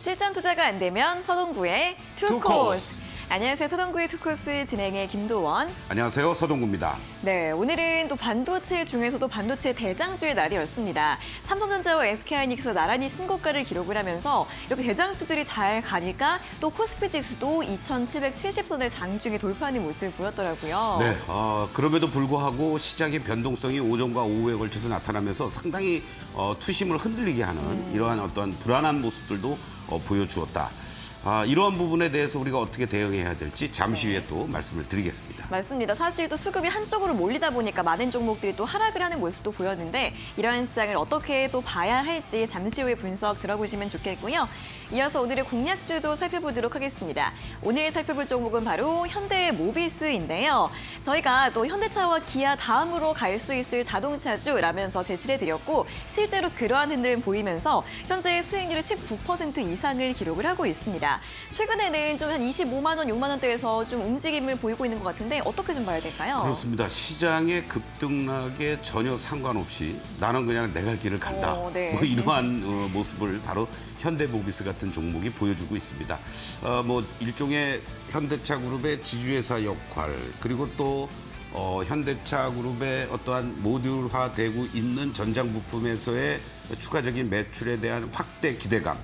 실전 투자가 안 되면 서동구의 투코스. 안녕하세요. 서동구의 투코스 진행의 김도원. 안녕하세요. 서동구입니다. 네, 오늘은 또 반도체 중에서도 반도체 대장주의 날이었습니다. 삼성전자와 SK하이닉스 나란히 신고가를 기록을 하면서 이렇게 대장주들이 잘 가니까 또 코스피 지수도 2,770선의 장중에 돌파하는 모습을 보였더라고요. 네, 그럼에도 불구하고 시장의 변동성이 오전과 오후에 걸쳐서 나타나면서 상당히 투심을 흔들리게 하는 이러한 어떤 불안한 모습들도 보여주었다. 이러한 부분에 대해서 우리가 어떻게 대응해야 될지 잠시 후에 또 말씀을 드리겠습니다. 맞습니다. 사실 또 수급이 한쪽으로 몰리다 보니까 많은 종목들이 또 하락을 하는 모습도 보였는데 이러한 시장을 어떻게 또 봐야 할지 잠시 후에 분석 들어보시면 좋겠고요. 이어서 오늘의 공략주도 살펴보도록 하겠습니다. 오늘 살펴볼 종목은 바로 현대모비스인데요. 저희가 또 현대차와 기아 다음으로 갈 수 있을 자동차주라면서 제시를 드렸고 실제로 그러한 흔들림 보이면서 현재 수익률이 19% 이상을 기록을 하고 있습니다. 최근에는 좀 한 25만 원, 6만 원대에서 좀 움직임을 보이고 있는 것 같은데 어떻게 좀 봐야 될까요? 그렇습니다. 시장의 급등락에 전혀 상관없이 나는 그냥 내 갈 길을 간다. 네. 뭐 이러한 모습을 바로 현대모비스 같은 종목이 보여주고 있습니다. 일종의 현대차 그룹의 지주회사 역할 그리고 또 현대차 그룹의 어떠한 모듈화되고 있는 전장 부품에서의 추가적인 매출에 대한 확대 기대감.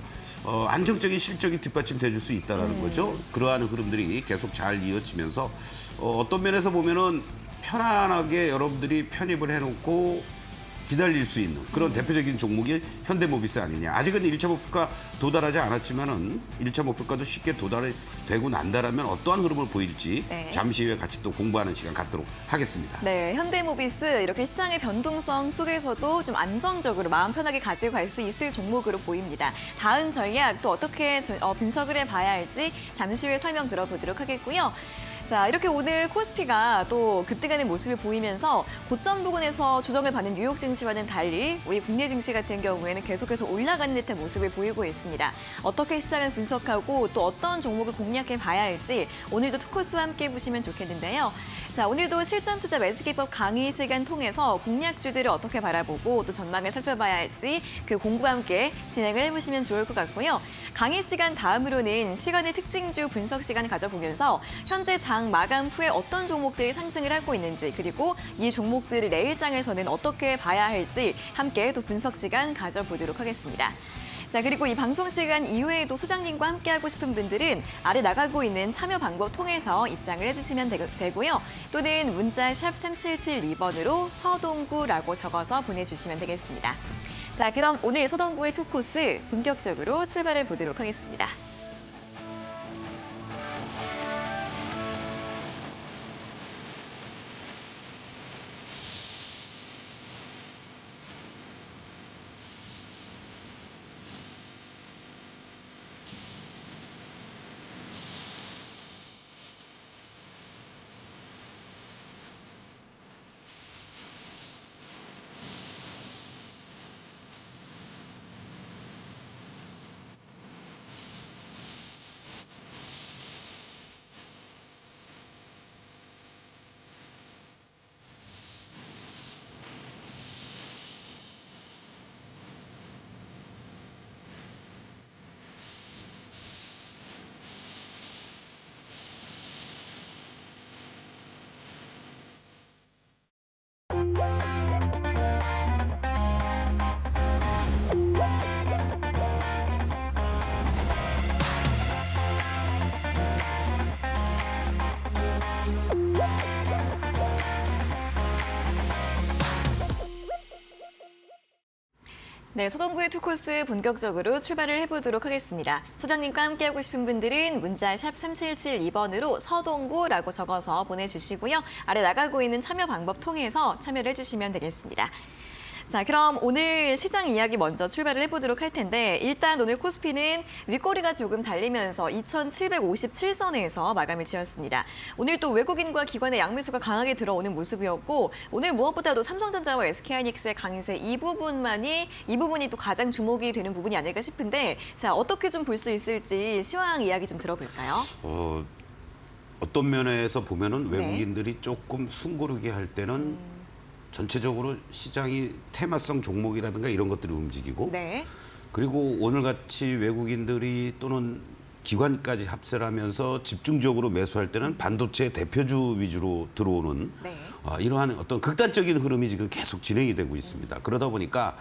안정적인 실적이 뒷받침돼 줄 수 있다는 거죠. 그러한 흐름들이 계속 잘 이어지면서 어떤 면에서 보면은 편안하게 여러분들이 편입을 해놓고 기다릴 수 있는 그런 대표적인 종목이 현대모비스 아니냐. 아직은 1차 목표가 도달하지 않았지만은 1차 목표가도 쉽게 도달이 되고 난다라면 어떠한 흐름을 보일지 잠시 후에 같이 또 공부하는 시간 갖도록 하겠습니다. 네, 현대모비스 이렇게 시장의 변동성 속에서도 좀 안정적으로 마음 편하게 가지고 갈 수 있을 종목으로 보입니다. 다음 전략 또 어떻게 분석을 해봐야 할지 잠시 후에 설명 들어보도록 하겠고요. 자, 이렇게 오늘 코스피가 또 급등하는 모습을 보이면서 고점 부근에서 조정을 받는 뉴욕 증시와는 달리 우리 국내 증시 같은 경우에는 계속해서 올라가는 듯한 모습을 보이고 있습니다. 어떻게 시장을 분석하고 또 어떤 종목을 공략해 봐야 할지 오늘도 투코스와 함께 보시면 좋겠는데요. 자, 오늘도 실전 투자 매수기법 강의 시간 통해서 공략주들을 어떻게 바라보고 또 전망을 살펴봐야 할지 그 공부와 함께 진행을 해보시면 좋을 것 같고요. 강의 시간 다음으로는 시간의 특징주 분석 시간을 가져보면서 현재 장 마감 후에 어떤 종목들이 상승을 하고 있는지 그리고 이 종목들을 내일장에서는 어떻게 봐야 할지 함께 또 분석 시간 가져보도록 하겠습니다. 자, 그리고 이 방송 시간 이후에도 소장님과 함께하고 싶은 분들은 아래 나가고 있는 참여 방법 통해서 입장을 해주시면 되고요. 또는 문자 샵 3772번으로 서동구라고 적어서 보내주시면 되겠습니다. 자, 그럼 오늘 서동구의 투코스 본격적으로 출발해 보도록 하겠습니다. 네, 서동구의 투코스 본격적으로 출발을 해보도록 하겠습니다. 소장님과 함께하고 싶은 분들은 문자 샵 3772번으로 서동구라고 적어서 보내주시고요. 아래 나가고 있는 참여 방법 통해서 참여를 해주시면 되겠습니다. 자, 그럼 오늘 시장 이야기 먼저 출발을 해보도록 할 텐데 일단 오늘 코스피는 윗꼬리가 조금 달리면서 2,757선에서 마감을 지었습니다. 오늘 또 외국인과 기관의 양매수가 강하게 들어오는 모습이었고 오늘 무엇보다도 삼성전자와 SK하이닉스의 강세 이 부분이 또 가장 주목이 되는 부분이 아닐까 싶은데 자, 어떻게 좀 볼 수 있을지 시황 이야기 좀 들어볼까요? 어떤 면에서 보면은 외국인들이 조금 숨고르게 할 때는 전체적으로 시장이 테마성 종목이라든가 이런 것들이 움직이고 그리고 오늘같이 외국인들이 또는 기관까지 합세를 하면서 집중적으로 매수할 때는 반도체 대표주 위주로 들어오는 네. 이러한 어떤 극단적인 흐름이 지금 계속 진행이 되고 있습니다. 그러다 보니까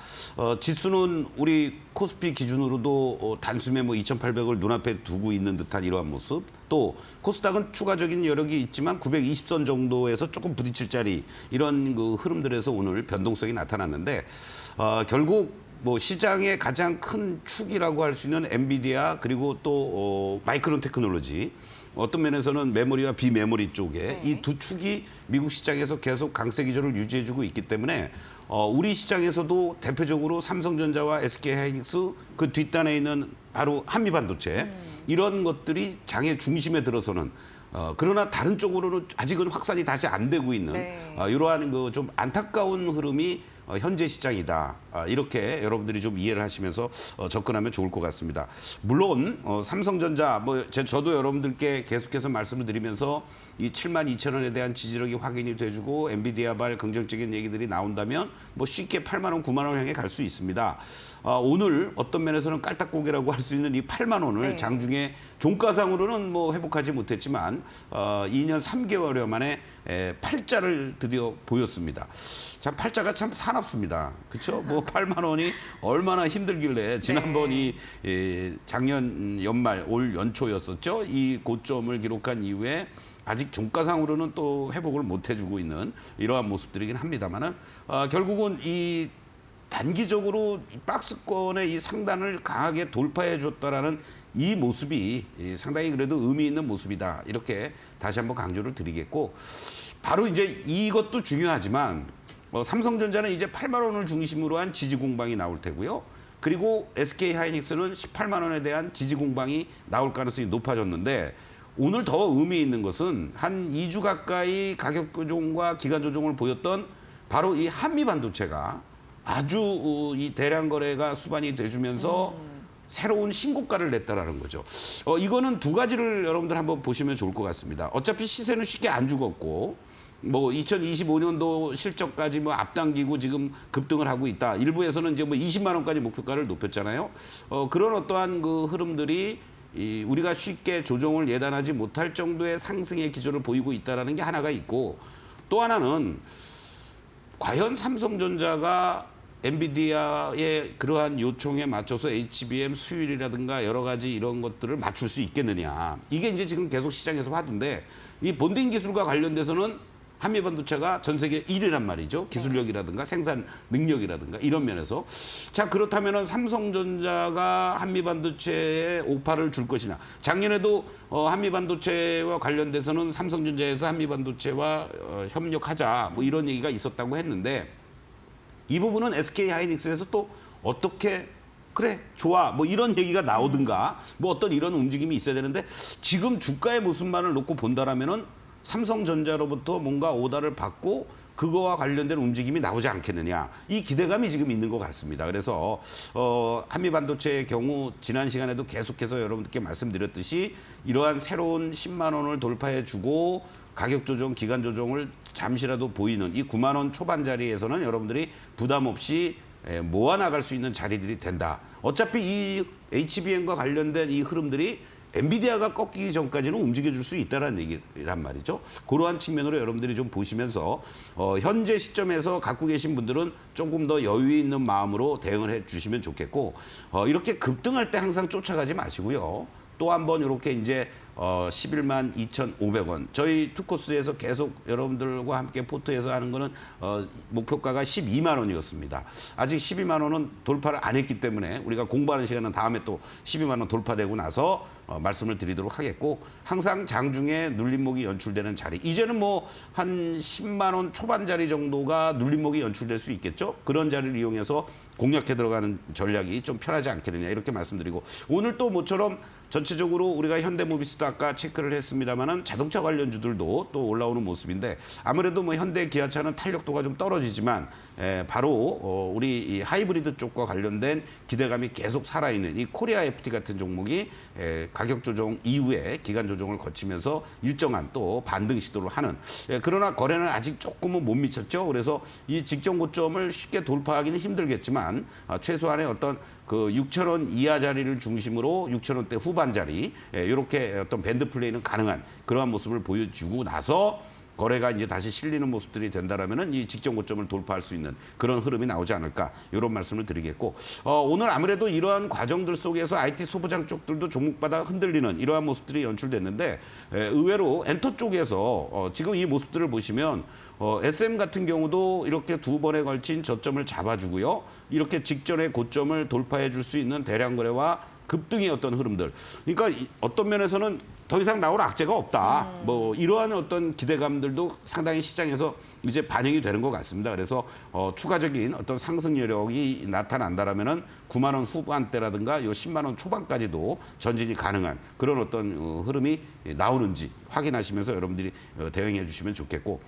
지수는 우리 코스피 기준으로도 단숨에 뭐 2,800을 눈앞에 두고 있는 듯한 이러한 모습, 또 코스닥은 추가적인 여력이 있지만 920선 정도에서 조금 부딪힐 자리, 이런 그 흐름들에서 오늘 변동성이 나타났는데 결국 뭐 시장의 가장 큰 축이라고 할 수 있는 엔비디아, 그리고 또 마이크론 테크놀로지, 어떤 면에서는 메모리와 비메모리 쪽에 네. 이 두 축이 미국 시장에서 계속 강세 기조를 유지해주고 있기 때문에 우리 시장에서도 대표적으로 삼성전자와 SK하이닉스, 그 뒷단에 있는 바로 한미반도체, 이런 것들이 장의 중심에 들어서는 그러나 다른 쪽으로는 아직은 확산이 다시 안 되고 있는 네. 이러한 그 좀 안타까운 흐름이 현재 시장이다. 이렇게 여러분들이 좀 이해를 하시면서 접근하면 좋을 것 같습니다. 물론 삼성전자, 저도 여러분들께 계속해서 말씀을 드리면서 이 72,000원에 대한 지지력이 확인이 돼주고 엔비디아발 긍정적인 얘기들이 나온다면 뭐 쉽게 8만 원, 9만 원 향해 갈 수 있습니다. 오늘 어떤 면에서는 깔딱고개라고 할 수 있는 이 8만 원을 네. 장중에 종가상으로는 뭐 회복하지 못했지만 2년 3개월여 만에 팔자를 드디어 보였습니다. 참 팔자가 참 사납습니다. 그렇죠? 뭐 8만 원이 얼마나 힘들길래 지난번 이 작년 연말 올 연초였었죠. 이 고점을 기록한 이후에 아직 종가상으로는 또 회복을 못 해주고 있는 이러한 모습들이긴 합니다만은 결국은 이 단기적으로 박스권의 이 상단을 강하게 돌파해 줬다라는 이 모습이 상당히 그래도 의미 있는 모습이다. 이렇게 다시 한번 강조를 드리겠고, 바로 이제 이것도 중요하지만 삼성전자는 이제 8만 원을 중심으로 한 지지 공방이 나올 테고요. 그리고 SK하이닉스는 18만 원에 대한 지지 공방이 나올 가능성이 높아졌는데, 오늘 더 의미 있는 것은 한 2주 가까이 가격 조정과 기간 조정을 보였던 바로 이 한미반도체가 아주 이 대량 거래가 수반이 돼주면서 새로운 신고가를 냈다라는 거죠. 이거는 두 가지를 여러분들 한번 보시면 좋을 것 같습니다. 어차피 시세는 쉽게 안 죽었고, 뭐 2025년도 실적까지 뭐 앞당기고 지금 급등을 하고 있다. 일부에서는 이제 뭐 20만 원까지 목표가를 높였잖아요. 그런 어떠한 그 흐름들이 우리가 쉽게 조정을 예단하지 못할 정도의 상승의 기조를 보이고 있다라는 게 하나가 있고, 또 하나는 과연 삼성전자가 엔비디아의 그러한 요청에 맞춰서 HBM 수율이라든가 여러 가지 이런 것들을 맞출 수 있겠느냐. 이게 이제 지금 계속 시장에서 화두인데, 이 본딩 기술과 관련돼서는 한미반도체가 전 세계 1위란 말이죠. 기술력이라든가 생산 능력이라든가 이런 면에서. 자, 그렇다면은 삼성전자가 한미반도체에 오파를 줄 것이냐. 작년에도 한미반도체와 관련돼서는 삼성전자에서 한미반도체와 협력하자 뭐 이런 얘기가 있었다고 했는데, 이 부분은 SK하이닉스에서 또 어떻게 그래 좋아 뭐 이런 얘기가 나오든가 뭐 어떤 이런 움직임이 있어야 되는데, 지금 주가의 모습만을 놓고 본다라면은 삼성전자로부터 뭔가 오더를 받고 그거와 관련된 움직임이 나오지 않겠느냐, 이 기대감이 지금 있는 것 같습니다. 그래서 한미반도체의 경우 지난 시간에도 계속해서 여러분들께 말씀드렸듯이 이러한 새로운 10만 원을 돌파해주고 가격 조정, 기간 조정을 잠시라도 보이는 이 9만 원 초반 자리에서는 여러분들이 부담 없이 모아나갈 수 있는 자리들이 된다. 어차피 이 HBM과 관련된 이 흐름들이 엔비디아가 꺾이기 전까지는 움직여줄 수 있다는 얘기란 말이죠. 그러한 측면으로 여러분들이 좀 보시면서 현재 시점에서 갖고 계신 분들은 조금 더 여유 있는 마음으로 대응을 해주시면 좋겠고, 이렇게 급등할 때 항상 쫓아가지 마시고요. 또 한 번 이렇게 이제 11만 2,500원. 저희 투코스에서 계속 여러분들과 함께 포트에서 하는 거는 목표가가 12만 원이었습니다. 아직 12만 원은 돌파를 안 했기 때문에 우리가 공부하는 시간은 다음에 또 12만 원 돌파되고 나서 말씀을 드리도록 하겠고, 항상 장중에 눌림목이 연출되는 자리. 이제는 뭐 한 10만 원 초반 자리 정도가 눌림목이 연출될 수 있겠죠. 그런 자리를 이용해서 공략해 들어가는 전략이 좀 편하지 않겠느냐 이렇게 말씀드리고, 오늘 또 모처럼 전체적으로 우리가 현대모비스도 아까 체크를 했습니다마는 자동차 관련주들도 또 올라오는 모습인데, 아무래도 뭐 현대 기아차는 탄력도가 좀 떨어지지만 바로 우리 이 하이브리드 쪽과 관련된 기대감이 계속 살아있는 이 코리아 FT 같은 종목이 가격 조정 이후에 기간 조정을 거치면서 일정한 또 반등 시도를 하는, 그러나 거래는 아직 조금은 못 미쳤죠. 그래서 이 직전 고점을 쉽게 돌파하기는 힘들겠지만 최소한의 어떤 그 6천 원 이하 자리를 중심으로 6천 원대 후반 자리 이렇게 어떤 밴드 플레이는 가능한 그러한 모습을 보여주고 나서 거래가 이제 다시 실리는 모습들이 된다라면은 이 직전 고점을 돌파할 수 있는 그런 흐름이 나오지 않을까 이런 말씀을 드리겠고 오늘 아무래도 이러한 과정들 속에서 IT 소부장 쪽들도 종목마다 흔들리는 이러한 모습들이 연출됐는데 의외로 엔터 쪽에서 지금 이 모습들을 보시면 SM 같은 경우도 이렇게 두 번에 걸친 저점을 잡아주고요. 이렇게 직전의 고점을 돌파해 줄 수 있는 대량 거래와 급등의 어떤 흐름들. 그러니까 어떤 면에서는 더 이상 나올 악재가 없다. 뭐 이러한 어떤 기대감들도 상당히 시장에서 이제 반영이 되는 것 같습니다. 그래서 추가적인 어떤 상승 여력이 나타난다라면은 9만 원 후반대라든가 요 10만 원 초반까지도 전진이 가능한 그런 어떤 흐름이 나오는지 확인하시면서 여러분들이 대응해 주시면 좋겠고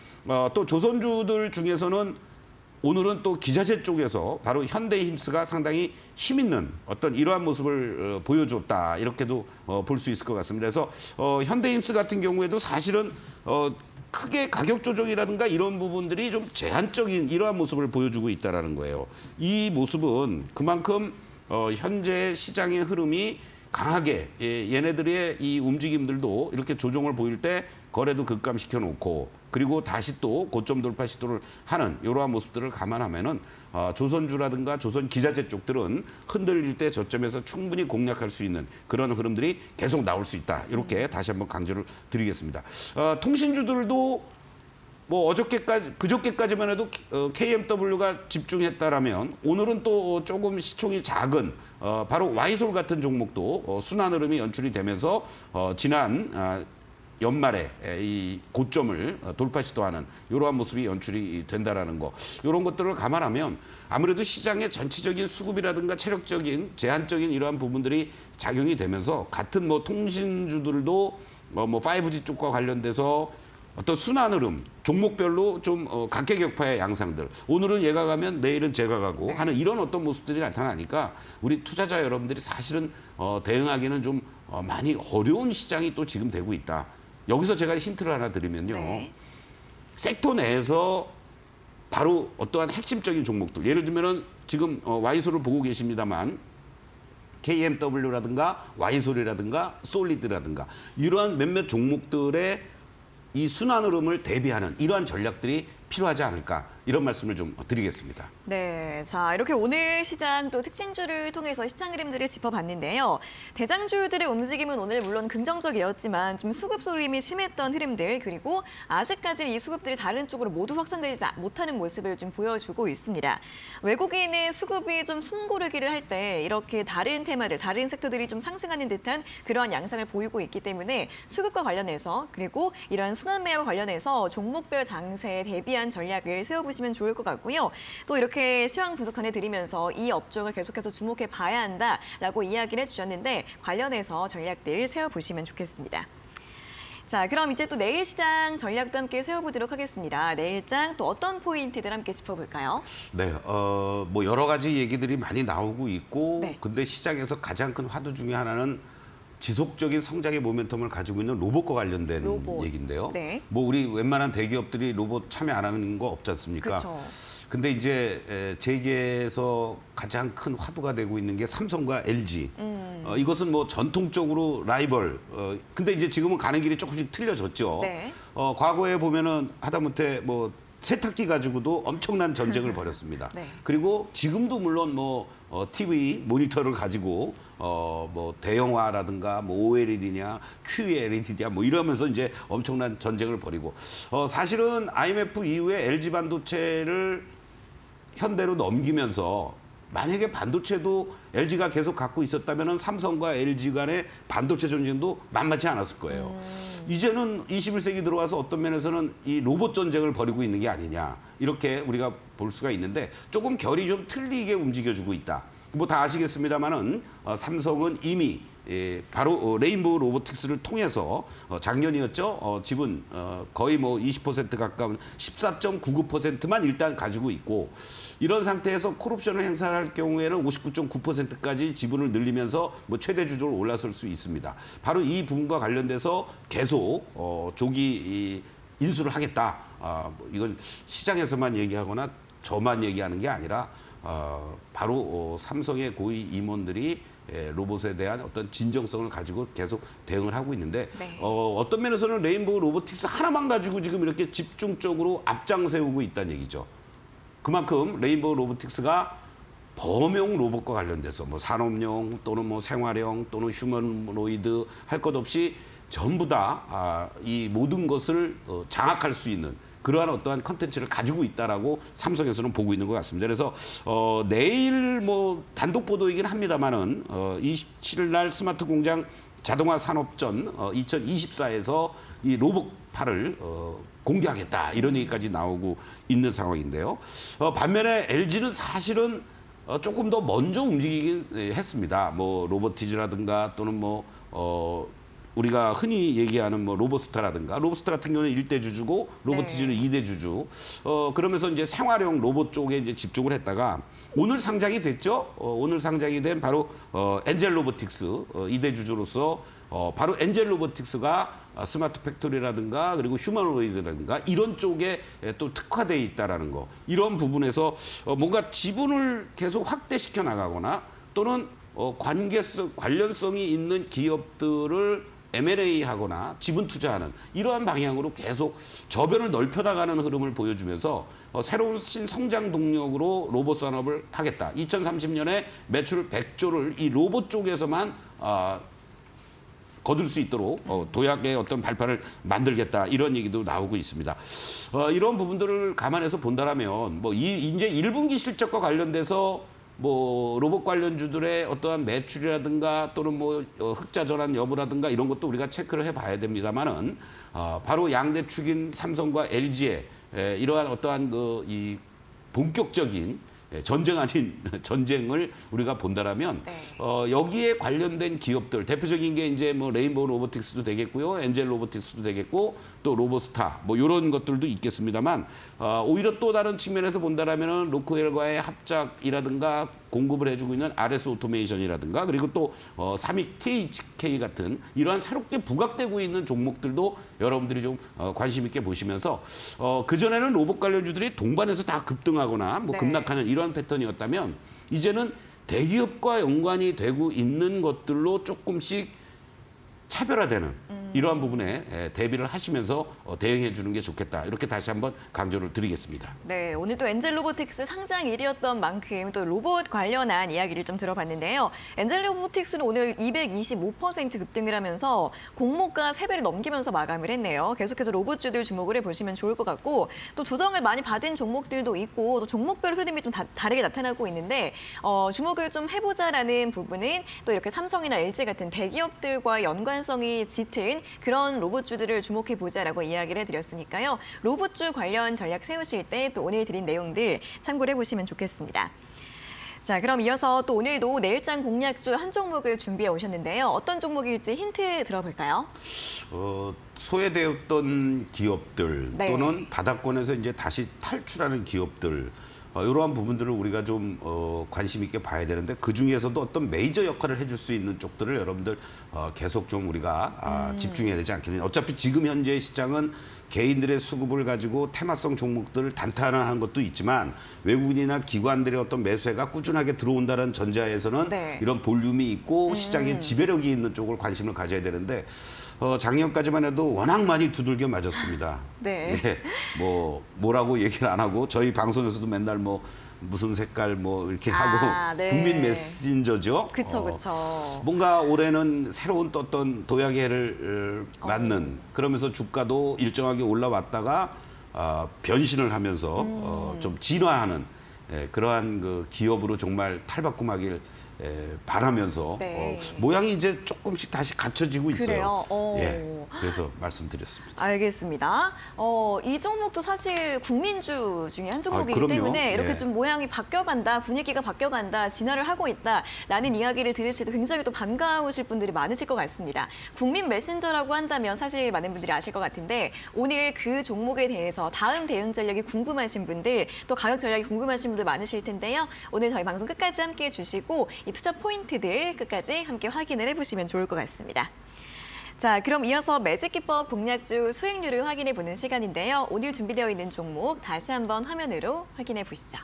또 조선주들 중에서는 오늘은 또 기자재 쪽에서 바로 현대힘스가 상당히 힘 있는 어떤 이러한 모습을 보여줬다 이렇게도 볼 수 있을 것 같습니다. 그래서 현대힘스 같은 경우에도 사실은 크게 가격 조정이라든가 이런 부분들이 좀 제한적인 이러한 모습을 보여주고 있다라는 거예요. 이 모습은 그만큼 현재 시장의 흐름이 강하게 얘네들의 이 움직임들도 이렇게 조정을 보일 때 거래도 급감시켜 놓고 그리고 다시 또 고점 돌파 시도를 하는 이러한 모습들을 감안하면은 조선주라든가 조선 기자재 쪽들은 흔들릴 때 저점에서 충분히 공략할 수 있는 그런 흐름들이 계속 나올 수 있다. 이렇게 다시 한번 강조를 드리겠습니다. 통신주들도 뭐 어저께까지 그저께까지만 해도 KMW가 집중했다라면 오늘은 또 조금 시총이 작은 바로 와이솔 같은 종목도 순환 흐름이 연출이 되면서 지난 연말에 이 고점을 돌파 시도하는 이러한 모습이 연출이 된다라는 거 이런 것들을 감안하면 아무래도 시장의 전체적인 수급이라든가 체력적인 제한적인 이러한 부분들이 작용이 되면서 같은 뭐 통신주들도 뭐 5G 쪽과 관련돼서 어떤 순환 흐름, 종목별로 좀 각계격파의 양상들. 오늘은 얘가 가면 내일은 제가 가고 하는 이런 어떤 모습들이 나타나니까 우리 투자자 여러분들이 사실은 대응하기는 좀 많이 어려운 시장이 또 지금 되고 있다. 여기서 제가 힌트를 하나 드리면요. 네. 섹터 내에서 바로 어떠한 핵심적인 종목들. 예를 들면은 지금 와이솔을 보고 계십니다만 KMW라든가 와이솔이라든가 솔리드라든가 이러한 몇몇 종목들의 이 순환 흐름을 대비하는 이러한 전략들이 필요하지 않을까 이런 말씀을 좀 드리겠습니다. 네, 자 이렇게 오늘 시장 또 특징주를 통해서 시장 흐름들을 짚어봤는데요. 대장주들의 움직임은 오늘 물론 긍정적이었지만 좀 수급 쏠림이 심했던 흐름들 그리고 아직까지 이 수급들이 다른 쪽으로 모두 확산되지 못하는 모습을 좀 보여주고 있습니다. 외국인의 수급이 좀 숨고르기를 할 때 이렇게 다른 테마들, 다른 섹터들이 좀 상승하는 듯한 그러한 양상을 보이고 있기 때문에 수급과 관련해서 그리고 이런 순환 매매와 관련해서 종목별 장세에 대비한 전략을 세워보시면 좋을 것 같고요. 또 이렇게 시황 분석 전해드리면서 이 업종을 계속해서 주목해 봐야 한다라고 이야기를 해주셨는데 관련해서 전략들 세워보시면 좋겠습니다. 자, 그럼 이제 또 내일 시장 전략도 함께 세워보도록 하겠습니다. 내일장 또 어떤 포인트들 함께 짚어볼까요? 네, 뭐 여러 가지 얘기들이 많이 나오고 있고, 네. 근데 시장에서 가장 큰 화두 중에 하나는 지속적인 성장의 모멘텀을 가지고 있는 로봇과 관련된 로봇. 얘기인데요. 네. 뭐 우리 웬만한 대기업들이 로봇 참여 안 하는 거 없지 않습니까? 그렇죠. 근데 이제 재계에서 가장 큰 화두가 되고 있는 게 삼성과 LG. 이것은 뭐 전통적으로 라이벌. 근데 이제 지금은 가는 길이 조금씩 틀려졌죠. 네. 과거에 보면은 하다못해 뭐 세탁기 가지고도 엄청난 전쟁을 벌였습니다. 네. 그리고 지금도 물론 뭐 TV 모니터를 가지고 뭐 대형화라든가 뭐 OLED냐 QLED냐 뭐 이러면서 이제 엄청난 전쟁을 벌이고 사실은 IMF 이후에 LG 반도체를 현대로 넘기면서 만약에 반도체도 LG가 계속 갖고 있었다면 삼성과 LG 간의 반도체 전쟁도 만만치 않았을 거예요. 이제는 21세기 들어와서 어떤 면에서는 이 로봇 전쟁을 벌이고 있는 게 아니냐 이렇게 우리가 볼 수가 있는데 조금 결이 좀 틀리게 움직여주고 있다. 뭐 다 아시겠습니다만은 삼성은 이미 바로 레인보우 로보틱스를 통해서 작년이었죠. 지분 거의 뭐 20% 가까운 14.99%만 일단 가지고 있고 이런 상태에서 콜옵션을 행사할 경우에는 59.9%까지 지분을 늘리면서 뭐 최대 주주로 올라설 수 있습니다. 바로 이 부분과 관련돼서 계속 조기 인수를 하겠다. 뭐 이건 시장에서만 얘기하거나 저만 얘기하는 게 아니라 바로 삼성의 고위 임원들이 로봇에 대한 어떤 진정성을 가지고 계속 대응을 하고 있는데 네. 어떤 면에서는 레인보우 로보틱스 하나만 가지고 지금 이렇게 집중적으로 앞장 세우고 있다는 얘기죠. 그만큼 레인보우 로보틱스가 범용 로봇과 관련돼서 뭐 산업용 또는 뭐 생활형 또는 휴머노이드 할 것 없이 전부 다 이 모든 것을 장악할 수 있는 그러한 어떠한 컨텐츠를 가지고 있다라고 삼성에서는 보고 있는 것 같습니다. 그래서 내일 뭐 단독 보도이긴 합니다만은 27일 날 스마트 공장 자동화 산업전 2024에서 이 로봇팔을 공개하겠다 이런 얘기까지 나오고 있는 상황인데요. 반면에 LG는 사실은 조금 더 먼저 움직이긴 했습니다. 뭐 로보티즈라든가 또는 뭐 우리가 흔히 얘기하는 뭐 로보스타라든가 로보스타 같은 경우는 1대 주주고 로보티즈는 2대 주주. 그러면서 이제 생활용 로봇 쪽에 이제 집중을 했다가 오늘 상장이 됐죠. 오늘 상장이 된 바로 엔젤 로보틱스 2대 주주로서 바로 엔젤 로보틱스가 스마트 팩토리라든가 그리고 휴머노이드라든가 이런 쪽에 또 특화되어 있다라는 거. 이런 부분에서 뭔가 지분을 계속 확대시켜 나가거나 또는 관련성이 있는 기업들을 M&A 하거나 지분 투자하는 이러한 방향으로 계속 저변을 넓혀나가는 흐름을 보여주면서 새로운 신성장 동력으로 로봇 산업을 하겠다. 2030년에 매출 100조를 이 로봇 쪽에서만 거둘 수 있도록 도약의 어떤 발판을 만들겠다 이런 얘기도 나오고 있습니다. 이런 부분들을 감안해서 본다라면 뭐 이제 1분기 실적과 관련돼서 뭐 로봇 관련주들의 어떠한 매출이라든가 또는 뭐 흑자 전환 여부라든가 이런 것도 우리가 체크를 해봐야 됩니다만은 바로 양대 축인 삼성과 LG의 이러한 어떠한 이 본격적인 전쟁 아닌 전쟁을 우리가 본다라면 여기에 관련된 기업들 대표적인 게 이제 뭐 레인보우 로보틱스도 되겠고요, 엔젤 로보틱스도 되겠고 또 로보스타 뭐 이런 것들도 있겠습니다만 오히려 또 다른 측면에서 본다라면은 로크웰과의 합작이라든가 공급을 해주고 있는 RS 오토메이션이라든가 그리고 또 삼익 THK 같은 이러한 새롭게 부각되고 있는 종목들도 여러분들이 좀 관심 있게 보시면서 그 전에는 로봇 관련주들이 동반해서 다 급등하거나 뭐 급락하는 이러한 패턴이었다면 이제는 대기업과 연관이 되고 있는 것들로 조금씩 차별화되는 이러한 부분에 대비를 하시면서 대응해 주는 게 좋겠다. 이렇게 다시 한번 강조를 드리겠습니다. 네, 오늘 또 엔젤 로보틱스 상장일이었던 만큼 또 로봇 관련한 이야기를 좀 들어봤는데요. 엔젤 로보틱스는 오늘 225% 급등을 하면서 공모가 3배를 넘기면서 마감을 했네요. 계속해서 로봇주들 주목을 해보시면 좋을 것 같고 또 조정을 많이 받은 종목들도 있고 또 종목별 흐름이 좀 다르게 나타나고 있는데 주목을 좀 해보자라는 부분은 또 이렇게 삼성이나 LG 같은 대기업들과 연관성이 짙은 그런 로봇주들을 주목해보자라고 이야기를 해드렸으니까요. 로봇주 관련 전략 세우실 때 또 오늘 드린 내용들 참고를 해보시면 좋겠습니다. 자, 그럼 이어서 또 오늘도 내일장 공략주 한 종목을 준비해 오셨는데요. 어떤 종목일지 힌트 들어볼까요? 소외되었던 기업들 또는 바닥권에서 이제 다시 탈출하는 기업들 이러한 부분들을 우리가 좀 관심 있게 봐야 되는데 그 중에서도 어떤 메이저 역할을 해줄 수 있는 쪽들을 여러분들 계속 좀 우리가 집중해야 되지 않겠느냐. 어차피 지금 현재 시장은 개인들의 수급을 가지고 테마성 종목들을 단타하는 것도 있지만 외국인이나 기관들의 어떤 매수세가 꾸준하게 들어온다는 전제하에서는 이런 볼륨이 있고 시장에 지배력이 있는 쪽을 관심을 가져야 되는데 작년까지만 해도 워낙 많이 두들겨 맞았습니다. 네. 예, 뭐라고 얘기를 안 하고 저희 방송에서도 맨날 뭐 무슨 색깔 뭐 이렇게 하고 국민 메신저죠. 그렇죠. 뭔가 올해는 새로운 또 어떤 도약의 해를 맞는 그러면서 주가도 일정하게 올라왔다가 변신을 하면서 좀 진화하는 그러한 그 기업으로 정말 탈바꿈하길 바라면서 모양이 이제 조금씩 다시 갖춰지고 있어요. 그래요? 그래서 말씀드렸습니다. 알겠습니다. 이 종목도 사실 국민주 중에 한 종목이기 때문에 이렇게 좀 모양이 바뀌어간다, 분위기가 바뀌어간다, 진화를 하고 있다라는 이야기를 들으실 때 굉장히 또 반가우실 분들이 많으실 것 같습니다. 국민 메신저라고 한다면 사실 많은 분들이 아실 것 같은데 오늘 그 종목에 대해서 다음 대응 전략이 궁금하신 분들 또 가격 전략이 궁금하신 분들 많으실 텐데요. 오늘 저희 방송 끝까지 함께해 주시고 이 투자 포인트들 끝까지 함께 확인을 해보시면 좋을 것 같습니다. 자, 그럼 이어서 매직기법 공략주 수익률을 확인해 보는 시간인데요. 오늘 준비되어 있는 종목 다시 한번 화면으로 확인해 보시죠.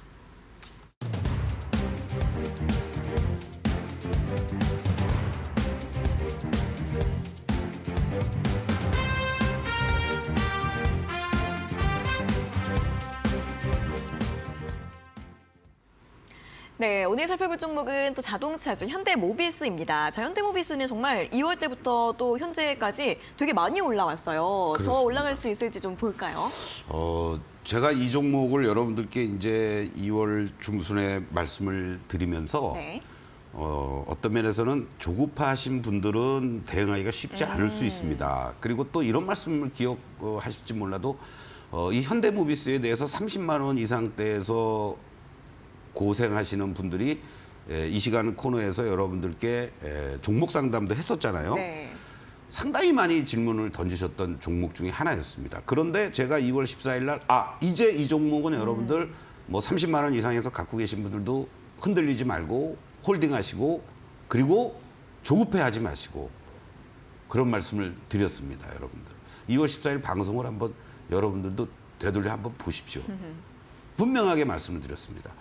네, 오늘 살펴볼 종목은 또 자동차주 현대모비스입니다. 자, 현대모비스는 정말 2월 때부터 또 현재까지 되게 많이 올라왔어요. 더 그렇습니다. 올라갈 수 있을지 좀 볼까요? 제가 이 종목을 여러분들께 이제 2월 중순에 말씀을 드리면서 네. 어떤 면에서는 조급하신 분들은 대응하기가 쉽지 않을 수 있습니다. 그리고 또 이런 말씀을 기억하실지 몰라도 이 현대모비스에 대해서 30만 원 이상대에서 고생하시는 분들이 이 시간 코너에서 여러분들께 종목 상담도 했었잖아요. 네. 상당히 많이 질문을 던지셨던 종목 중에 하나였습니다. 그런데 제가 2월 14일 날 이제 이 종목은 여러분들 뭐 30만 원 이상에서 갖고 계신 분들도 흔들리지 말고 홀딩하시고 그리고 조급해하지 마시고 그런 말씀을 드렸습니다, 여러분들. 2월 14일 방송을 한번 여러분들도 되돌려 한번 보십시오. 분명하게 말씀을 드렸습니다.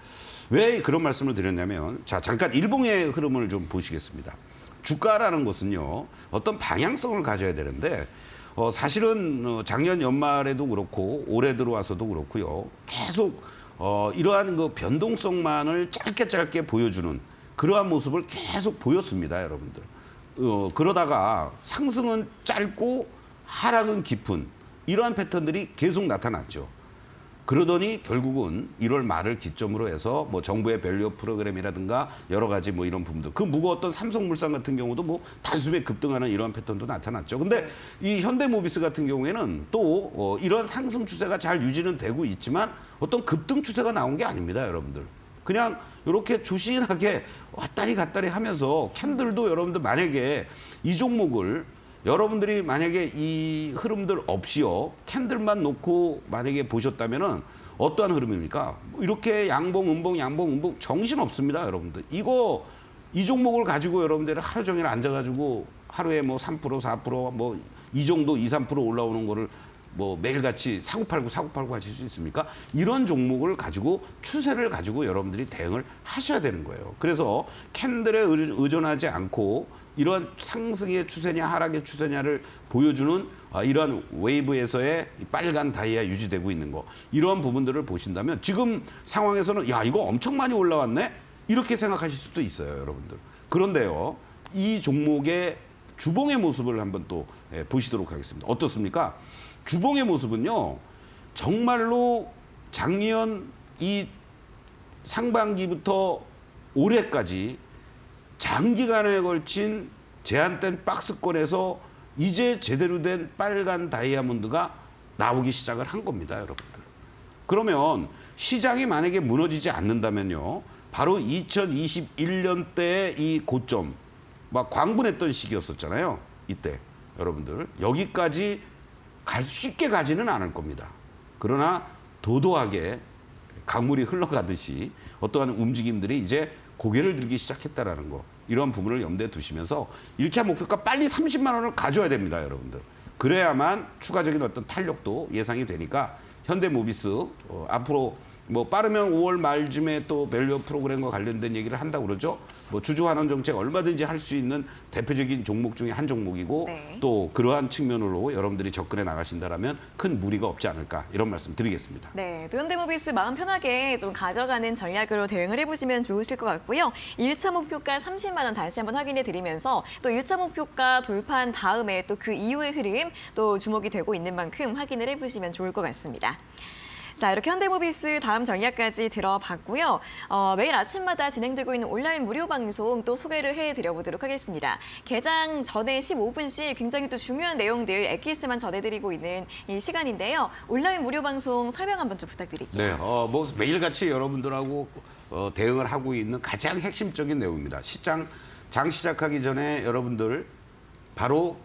왜 그런 말씀을 드렸냐면 자, 잠깐 일봉의 흐름을 좀 보시겠습니다. 주가라는 것은요, 어떤 방향성을 가져야 되는데 사실은 작년 연말에도 그렇고 올해 들어와서도 그렇고요. 계속 이러한 그 변동성만을 짧게 보여주는 그러한 모습을 계속 보였습니다, 여러분들. 그러다가 상승은 짧고 하락은 깊은 이러한 패턴들이 계속 나타났죠. 그러더니 결국은 1월 말을 기점으로 해서 뭐 정부의 밸류 프로그램이라든가 여러 가지 뭐 이런 부분들, 그 무거웠던 삼성물산 같은 경우도 뭐 단숨에 급등하는 이러한 패턴도 나타났죠. 근데 이 현대모비스 같은 경우에는 또 이런 상승 추세가 잘 유지는 되고 있지만 어떤 급등 추세가 나온 게 아닙니다, 여러분들. 그냥 이렇게 조신하게 왔다리 갔다리 하면서 캔들도 여러분들 만약에 이 종목을 여러분들이 만약에 이 흐름들 없이요, 캔들만 놓고 만약에 보셨다면은 어떠한 흐름입니까? 이렇게 양봉, 음봉 정신 없습니다, 여러분들. 이 종목을 가지고 여러분들이 하루 종일 앉아가지고 하루에 뭐 3%, 4%, 뭐 이 정도 2, 3% 올라오는 거를 뭐 매일같이 사고팔고 하실 수 있습니까? 이런 종목을 가지고 추세를 가지고 여러분들이 대응을 하셔야 되는 거예요. 그래서 캔들에 의존하지 않고 이러한 상승의 추세냐 하락의 추세냐를 보여주는 이러한 웨이브에서의 빨간 다이아 유지되고 있는 거, 이러한 부분들을 보신다면 지금 상황에서는 야, 이거 엄청 많이 올라왔네? 이렇게 생각하실 수도 있어요, 여러분들. 그런데요, 이 종목의 주봉의 모습을 한번 또 보시도록 하겠습니다. 어떻습니까? 주봉의 모습은요, 정말로 작년 이 상반기부터 올해까지 장기간에 걸친 제한된 박스권에서 이제 제대로 된 빨간 다이아몬드가 나오기 시작을 한 겁니다, 여러분들. 그러면 시장이 만약에 무너지지 않는다면요, 바로 2021년 때의 이 고점, 막 광분했던 시기였었잖아요, 이때. 여러분들 여기까지 쉽게 가지는 않을 겁니다. 그러나 도도하게 강물이 흘러가듯이 어떠한 움직임들이 이제 고개를 들기 시작했다라는 거, 이러한 부분을 염두에 두시면서 1차 목표가 빨리 30만 원을 가져야 됩니다, 여러분들. 그래야만 추가적인 어떤 탄력도 예상이 되니까 현대모비스 앞으로 뭐 빠르면 5월 말쯤에 또 밸류 프로그램과 관련된 얘기를 한다고 그러죠. 뭐 주주환원 정책 얼마든지 할 수 있는 대표적인 종목 중에 한 종목이고, 네. 또 그러한 측면으로 여러분들이 접근해 나가신다라면 큰 무리가 없지 않을까, 이런 말씀 드리겠습니다. 네, 또 현대모비스 마음 편하게 좀 가져가는 전략으로 대응을 해보시면 좋으실 것 같고요. 1차 목표가 30만 원 다시 한번 확인해 드리면서 또 1차 목표가 돌파한 다음에 또 그 이후의 흐름 또 주목이 되고 있는 만큼 확인을 해보시면 좋을 것 같습니다. 자, 이렇게 현대모비스 다음 전략까지 들어봤고요. 매일 아침마다 진행되고 있는 온라인 무료 방송 또 소개를 해드려보도록 하겠습니다. 개장 전에 15분씩 굉장히 또 중요한 내용들 엑기스만 전해드리고 있는 이 시간인데요. 온라인 무료 방송 설명 한번 좀 부탁드릴게요. 네, 뭐 매일같이 여러분들하고 대응을 하고 있는 가장 핵심적인 내용입니다. 장 시작하기 전에 여러분들 바로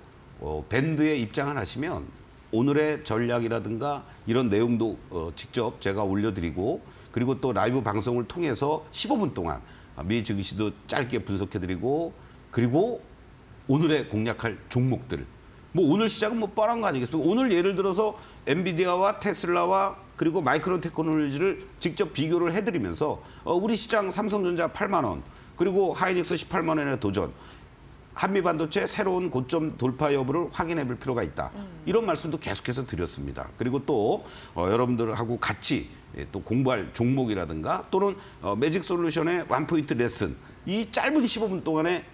밴드에 입장을 하시면 오늘의 전략이라든가 이런 내용도 직접 제가 올려드리고, 그리고 또 라이브 방송을 통해서 15분 동안 미 증시도 짧게 분석해드리고, 그리고 오늘의 공략할 종목들, 뭐 오늘 시작은 뭐 뻔한 거 아니겠습니까? 오늘 예를 들어서 엔비디아와 테슬라와 그리고 마이크론 테크놀로지를 직접 비교를 해드리면서 우리 시장 삼성전자 8만 원, 그리고 하이닉스 18만 원의 도전, 한미반도체 새로운 고점 돌파 여부를 확인해 볼 필요가 있다. 이런 말씀도 계속해서 드렸습니다. 그리고 또 여러분들하고 같이 또 공부할 종목이라든가 또는 매직 솔루션의 원포인트 레슨 이 짧은 15분 동안에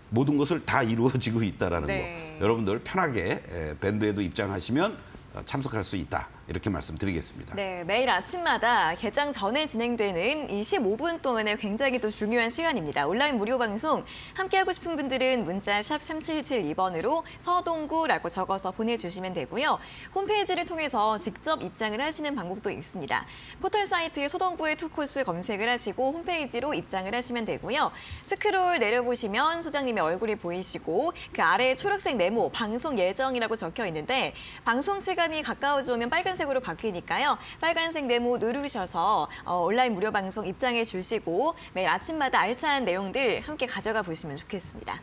모든 것을 다 이루어지고 있다라는 네. 거. 여러분들 편하게 밴드에도 입장하시면 참석할 수 있다. 이렇게 말씀드리겠습니다. 네, 매일 아침마다 개장 전에 진행되는 이 15분 동안의 굉장히 또 중요한 시간입니다. 온라인 무료 방송 함께하고 싶은 분들은 문자 샵 3772번으로 서동구라고 적어서 보내주시면 되고요. 홈페이지를 통해서 직접 입장을 하시는 방법도 있습니다. 포털 사이트 소동구의 투코스 검색을 하시고 홈페이지로 입장을 하시면 되고요. 스크롤 내려보시면 소장님의 얼굴이 보이시고 그 아래에 초록색 네모 방송 예정이라고 적혀 있는데 방송 시간이 가까워져 오면 빨간색으로 바뀌니까요. 빨간색 네모 누르셔서 온라인 무료 방송 입장해 주시고 매일 아침마다 알찬 내용들 함께 가져가 보시면 좋겠습니다.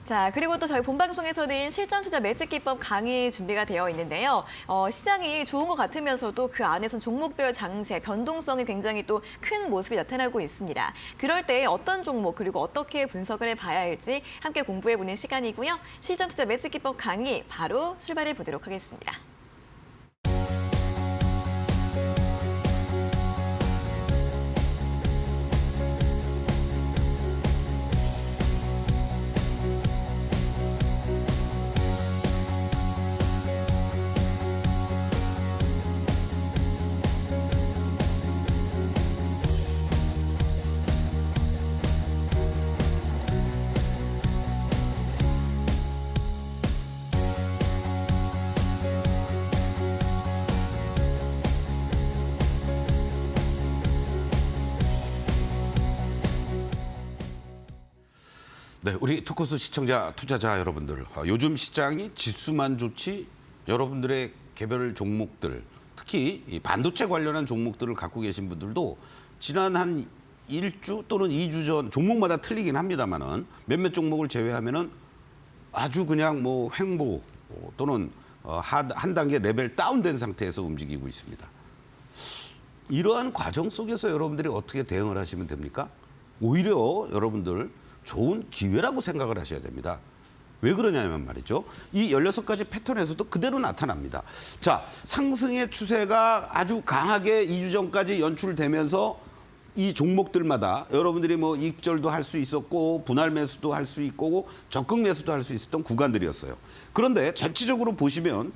자, 그리고 또 저희 본방송에서는 실전 투자 매직 기법 강의 준비가 되어 있는데요. 시장이 좋은 것 같으면서도 그 안에선 종목별 장세, 변동성이 굉장히 또 큰 모습이 나타나고 있습니다. 그럴 때 어떤 종목 그리고 어떻게 분석을 해봐야 할지 함께 공부해보는 시간이고요. 실전 투자 매직 기법 강의 바로 출발해 보도록 하겠습니다. 네, 우리 투코스 시청자, 투자자 여러분들, 요즘 시장이 지수만 좋지 여러분들의 개별 종목들, 특히 이 반도체 관련한 종목들을 갖고 계신 분들도 지난 한 1주 또는 2주 전 종목마다 틀리긴 합니다만은 몇몇 종목을 제외하면은 아주 그냥 뭐 횡보 또는 한 단계 레벨 다운된 상태에서 움직이고 있습니다. 이러한 과정 속에서 여러분들이 어떻게 대응을 하시면 됩니까? 오히려 여러분들 좋은 기회라고 생각을 하셔야 됩니다. 왜 그러냐면 말이죠. 이 16가지 패턴에서도 그대로 나타납니다. 자, 상승의 추세가 아주 강하게 2주 전까지 연출되면서 이 종목들마다 여러분들이 뭐 익절도 할 수 있었고 분할 매수도 할 수 있고 적극 매수도 할 수 있었던 구간들이었어요. 그런데 전체적으로 보시면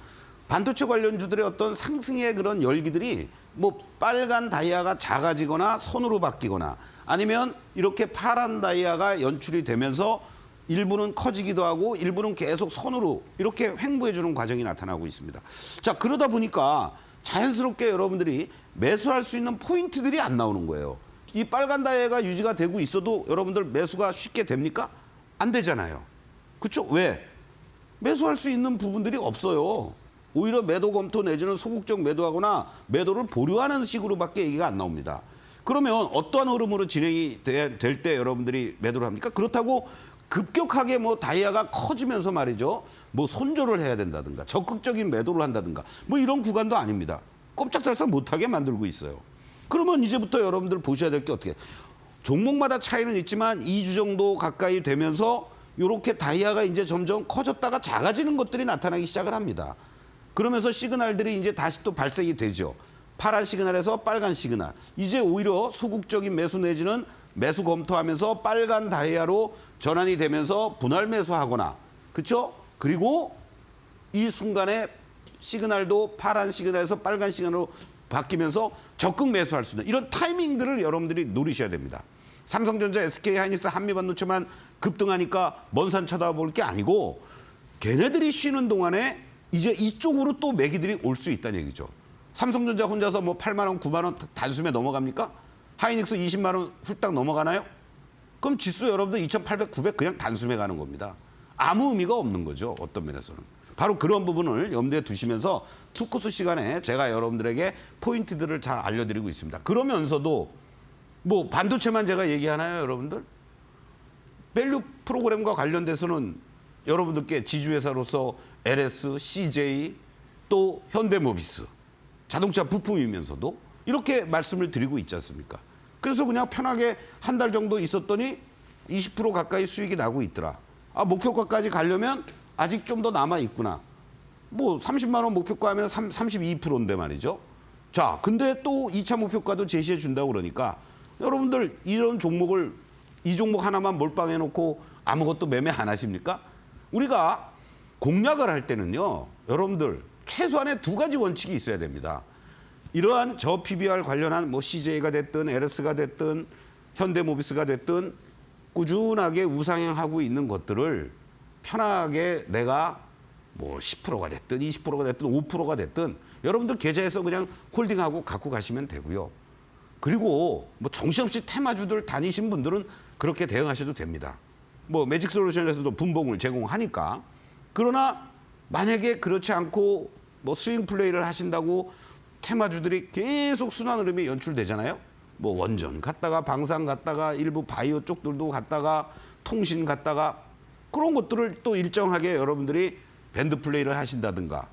반도체 관련주들의 어떤 상승의 그런 열기들이 뭐 빨간 다이아가 작아지거나 선으로 바뀌거나 아니면 이렇게 파란 다이아가 연출이 되면서 일부는 커지기도 하고 일부는 계속 선으로 이렇게 횡보해주는 과정이 나타나고 있습니다. 자, 그러다 보니까 자연스럽게 여러분들이 매수할 수 있는 포인트들이 안 나오는 거예요. 이 빨간 다이아가 유지가 되고 있어도 여러분들 매수가 쉽게 됩니까? 안 되잖아요. 그렇죠? 왜? 매수할 수 있는 부분들이 없어요. 오히려 매도 검토 내지는 소극적 매도하거나 매도를 보류하는 식으로밖에 얘기가 안 나옵니다. 그러면 어떠한 흐름으로 진행이 될 때 여러분들이 매도를 합니까? 그렇다고 급격하게 뭐 다이아가 커지면서 말이죠. 뭐 손절을 해야 된다든가 적극적인 매도를 한다든가 뭐 이런 구간도 아닙니다. 꼼짝달싹 못하게 만들고 있어요. 그러면 이제부터 여러분들 보셔야 될 게 어떻게 종목마다 차이는 있지만 2주 정도 가까이 되면서 이렇게 다이아가 이제 점점 커졌다가 작아지는 것들이 나타나기 시작을 합니다. 그러면서 시그널들이 이제 다시 또 발생이 되죠. 파란 시그널에서 빨간 시그널. 이제 오히려 소극적인 매수 내지는 매수 검토하면서 빨간 다이아로 전환이 되면서 분할 매수하거나 그렇죠? 그리고 이 순간에 시그널도 파란 시그널에서 빨간 시그널로 바뀌면서 적극 매수할 수 있는 이런 타이밍들을 여러분들이 노리셔야 됩니다. 삼성전자, SK하이닉스, 한미반도체만 급등하니까 먼 산 쳐다볼 게 아니고 걔네들이 쉬는 동안에 이제 이쪽으로 또 매기들이 올 수 있다는 얘기죠. 삼성전자 혼자서 뭐 8만 원, 9만 원 단숨에 넘어갑니까? 하이닉스 20만 원 훌딱 넘어가나요? 그럼 지수 여러분들 2,800, 900 그냥 단숨에 가는 겁니다. 아무 의미가 없는 거죠. 어떤 면에서는. 바로 그런 부분을 염두에 두시면서 투코스 시간에 제가 여러분들에게 포인트들을 잘 알려드리고 있습니다. 그러면서도 뭐 반도체만 제가 얘기하나요, 여러분들? 밸류 프로그램과 관련돼서는 여러분들께 지주회사로서 LS, CJ, 또 현대모비스, 자동차 부품이면서도 이렇게 말씀을 드리고 있지 않습니까? 그래서 그냥 편하게 한 달 정도 있었더니 20% 가까이 수익이 나고 있더라. 아, 목표가까지 가려면 아직 좀 더 남아 있구나. 뭐 30만 원 목표가 하면 32%인데 말이죠. 자, 근데 또 2차 목표가도 제시해 준다고 그러니까 여러분들 이런 종목을 이 종목 하나만 몰빵해 놓고 아무것도 매매 안 하십니까? 우리가 공략을 할 때는요, 여러분들 최소한의 두 가지 원칙이 있어야 됩니다. 이러한 저 PBR 관련한 뭐 CJ가 됐든 LS가 됐든 현대모비스가 됐든 꾸준하게 우상향하고 있는 것들을 편하게 내가 뭐 10%가 됐든 20%가 됐든 5%가 됐든 여러분들 계좌에서 그냥 홀딩하고 갖고 가시면 되고요. 그리고 뭐 정신없이 테마주들 다니신 분들은 그렇게 대응하셔도 됩니다. 뭐 매직솔루션에서도 분봉을 제공하니까. 그러나 만약에 그렇지 않고 뭐 스윙 플레이를 하신다고 테마주들이 계속 순환 흐름이 연출되잖아요. 뭐 원전 갔다가 방산 갔다가 일부 바이오 쪽들도 갔다가 통신 갔다가 그런 것들을 또 일정하게 여러분들이 밴드 플레이를 하신다든가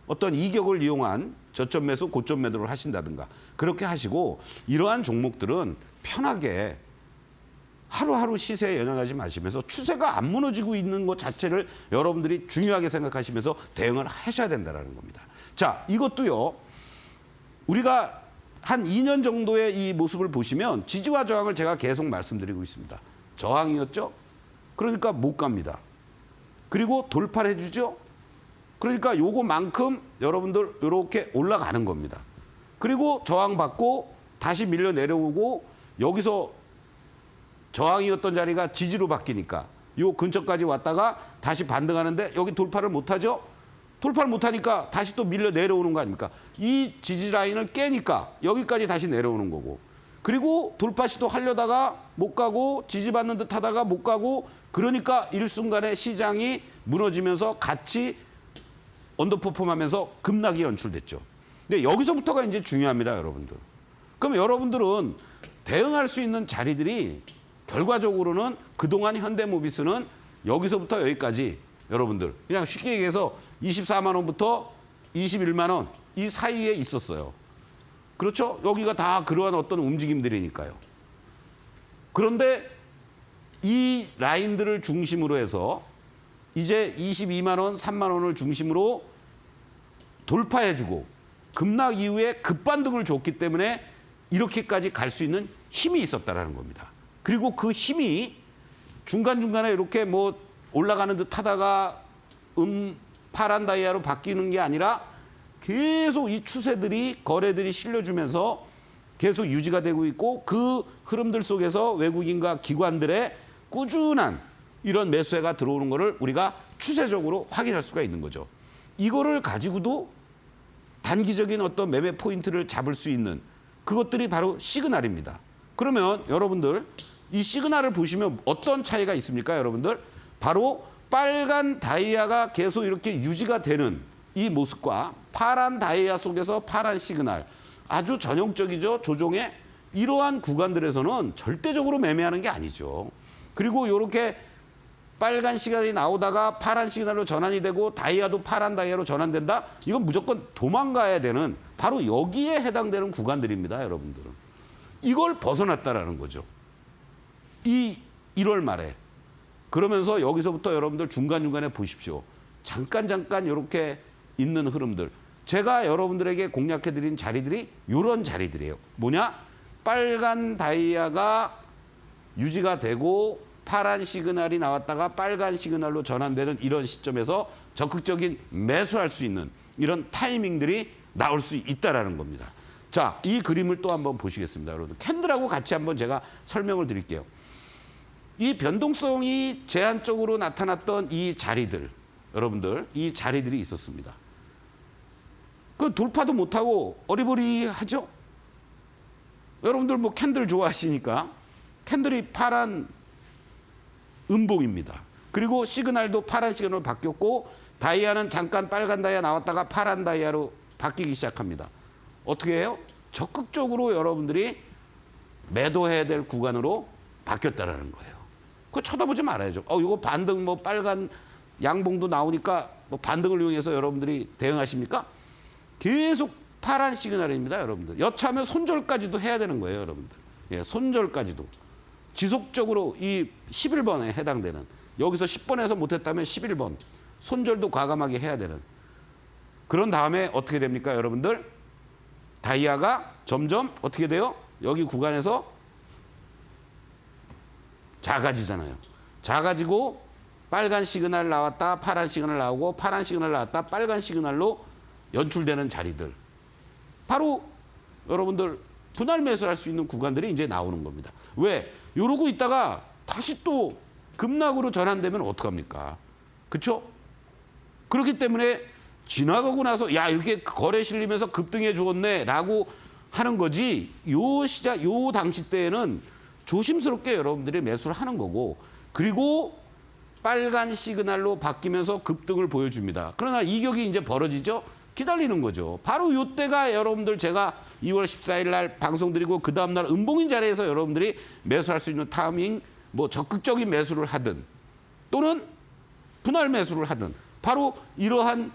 어떤 이격을 이용한 저점 매수 고점 매도를 하신다든가 그렇게 하시고 이러한 종목들은 편하게 하루하루 시세에 연연하지 마시면서 추세가 안 무너지고 있는 것 자체를 여러분들이 중요하게 생각하시면서 대응을 하셔야 된다는 겁니다. 자, 이것도요. 우리가 한 2년 정도의 이 모습을 보시면 지지와 저항을 제가 계속 말씀드리고 있습니다. 저항이었죠? 그러니까 못 갑니다. 그리고 돌파를 해주죠? 그러니까 요거만큼 여러분들 이렇게 올라가는 겁니다. 그리고 저항받고 다시 밀려 내려오고 여기서 저항이었던 자리가 지지로 바뀌니까 요 근처까지 왔다가 다시 반등하는데 여기 돌파를 못하죠? 돌파를 못하니까 다시 또 밀려 내려오는 거 아닙니까? 이 지지 라인을 깨니까 여기까지 다시 내려오는 거고 그리고 돌파 시도 하려다가 못 가고 지지받는 듯 하다가 못 가고 그러니까 일순간에 시장이 무너지면서 같이 언더퍼폼하면서 급락이 연출됐죠. 근데 여기서부터가 이제 중요합니다, 여러분들. 그럼 여러분들은 대응할 수 있는 자리들이 결과적으로는 그동안 현대모비스는 여기서부터 여기까지 여러분들 그냥 쉽게 얘기해서 24만 원부터 21만 원 이 사이에 있었어요. 그렇죠? 여기가 다 그러한 어떤 움직임들이니까요. 그런데 이 라인들을 중심으로 해서 이제 22만 원, 3만 원을 중심으로 돌파해주고 급락 이후에 급반등을 줬기 때문에 이렇게까지 갈 수 있는 힘이 있었다라는 겁니다. 그리고 그 힘이 중간중간에 이렇게 뭐 올라가는 듯 하다가 파란 다이아로 바뀌는 게 아니라 계속 이 추세들이 거래들이 실려주면서 계속 유지가 되고 있고 그 흐름들 속에서 외국인과 기관들의 꾸준한 이런 매수세가 들어오는 거를 우리가 추세적으로 확인할 수가 있는 거죠. 이거를 가지고도 단기적인 어떤 매매 포인트를 잡을 수 있는 그것들이 바로 시그널입니다. 그러면 여러분들 이 시그널을 보시면 어떤 차이가 있습니까, 여러분들? 바로 빨간 다이아가 계속 이렇게 유지가 되는 이 모습과 파란 다이아 속에서 파란 시그널 아주 전형적이죠. 조종의 이러한 구간들에서는 절대적으로 매매하는 게 아니죠. 그리고 이렇게 빨간 시그널이 나오다가 파란 시그널로 전환이 되고 다이아도 파란 다이아로 전환된다? 이건 무조건 도망가야 되는 바로 여기에 해당되는 구간들입니다, 여러분들은. 이걸 벗어났다라는 거죠. 이 1월 말에. 그러면서 여기서부터 여러분들 중간중간에 보십시오. 잠깐 이렇게 있는 흐름들. 제가 여러분들에게 공략해드린 자리들이 이런 자리들이에요. 뭐냐? 빨간 다이아가 유지가 되고 파란 시그널이 나왔다가 빨간 시그널로 전환되는 이런 시점에서 적극적인 매수할 수 있는 이런 타이밍들이 나올 수 있다라는 겁니다. 자, 이 그림을 또 한번 보시겠습니다, 여러분. 캔들하고 같이 한번 제가 설명을 드릴게요. 이 변동성이 제한적으로 나타났던 이 자리들, 여러분들, 이 자리들이 있었습니다. 그 돌파도 못하고 어리버리하죠? 여러분들 뭐 캔들 좋아하시니까 캔들이 파란 음봉입니다. 그리고 시그널도 파란 시그널로 바뀌었고 다이아는 잠깐 빨간 다이아 나왔다가 파란 다이아로 바뀌기 시작합니다. 어떻게 해요? 적극적으로 여러분들이 매도해야 될 구간으로 바뀌었다라는 거예요. 그거 쳐다보지 말아야죠. 이거 반등 뭐 빨간 양봉도 나오니까 뭐 반등을 이용해서 여러분들이 대응하십니까? 계속 파란 시그널입니다, 여러분들. 여차하면 손절까지도 해야 되는 거예요, 여러분들. 예, 손절까지도. 지속적으로 이 11번에 해당되는 여기서 10번에서 못했다면 11번 손절도 과감하게 해야 되는 그런 다음에 어떻게 됩니까 여러분들? 다이아가 점점 어떻게 돼요? 여기 구간에서 작아지잖아요. 작아지고 빨간 시그널 나왔다 파란 시그널 나오고 파란 시그널 나왔다 빨간 시그널로 연출되는 자리들. 바로 여러분들 분할 매수할 수 있는 구간들이 이제 나오는 겁니다. 왜? 이러고 있다가 다시 또 급락으로 전환되면 어떡합니까? 그렇죠? 그렇기 때문에 지나가고 나서 야 이렇게 거래 실리면서 급등해 주었네 라고 하는 거지 요 당시 때에는 조심스럽게 여러분들이 매수를 하는 거고 그리고 빨간 시그널로 바뀌면서 급등을 보여줍니다. 그러나 이격이 이제 벌어지죠? 기다리는 거죠. 바로 이때가 여러분들 제가 2월 14일 날 방송 드리고 그 다음 날 음봉인 자리에서 여러분들이 매수할 수 있는 타이밍 뭐 적극적인 매수를 하든 또는 분할 매수를 하든 바로 이러한